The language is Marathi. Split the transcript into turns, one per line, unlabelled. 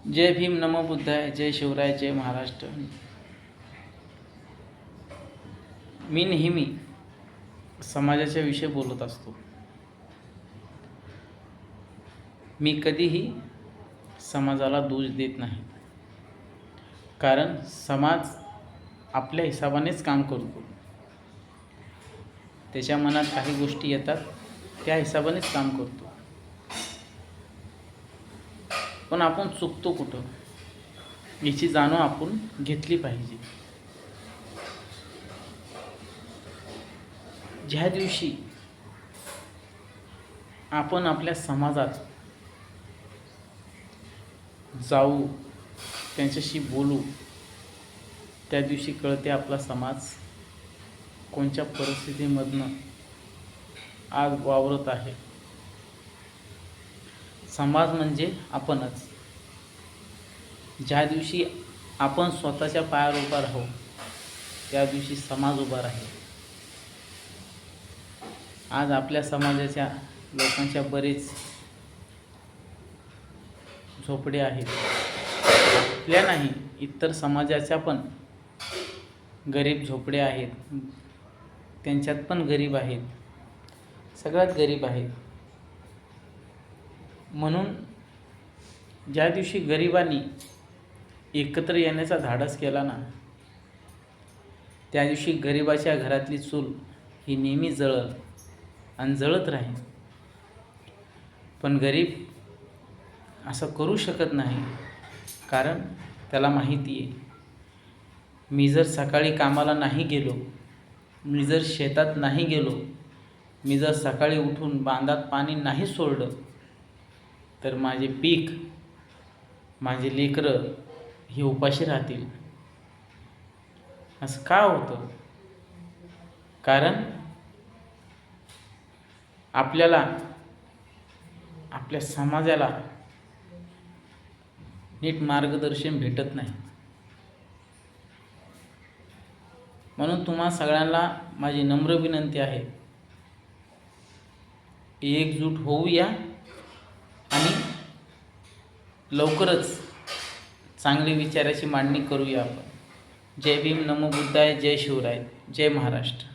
जय भीम, नमो बुद्धाय, जय शिवराय, जय महाराष्ट्र. मी नेहमी समाजाच्या विषयी बोलत असतो. मी कधीही समाजाला दोष देत नाही, कारण समाज आपल्या हिसाबानेच काम करतो. त्याच्या मनात काही गोष्टी येतात, त्या हिसाबानेच काम करतो. पण आपण चुकतो कुठं याची जाणीव आपण घेतली पाहिजे. ज्या दिवशी आपण आपल्या समाजात जाऊ, त्यांच्याशी बोलू, त्या दिवशी कळते आपला समाज कोणत्या परिस्थितीमधनं आज वावरत आहे. समाज म्हणजे आपणच. ज्या दिवशी आपण स्वतःच्या पायावर उभा राहू, त्या दिवशी समाज उभा राहील. आज आपल्या समाजाच्या लोकांच्या बरेच झोपडे आहेत. आपल्या नाही, इतर समाजाच्या पण गरीब झोपडे आहेत. त्यांच्यात पण गरीब आहेत, सगळ्यात गरीब आहेत. म्हणून ज्या दिवशी गरिबांनी एकत्र येण्याचा धाडस केला ना, त्या दिवशी गरिबाच्या घरातली चूल ही नेहमी जळल आणि जळत राहील. पण गरीब असं करू शकत नाही, कारण त्याला माहिती आहे, मी जर सकाळी कामाला नाही गेलो, मी जर शेतात नाही गेलो, मी जर सकाळी उठून बांधात पाणी नाही सोडलं, तर माझे पीक, माझे लेकरं ही उपाशी राहतील. असं का होतं? कारण आपल्याला आपल्या समाजाला नीट मार्गदर्शन भेटत नाही. म्हणून तुम्हा सगळ्यांना माझी नम्र विनंती आहे, एकजूट होऊया आणि लवकरच चांगल्या विचाराची मांडणी करूया आपण. जय भीम, नमो बुद्धाय, जय शिवराय, जय महाराष्ट्र.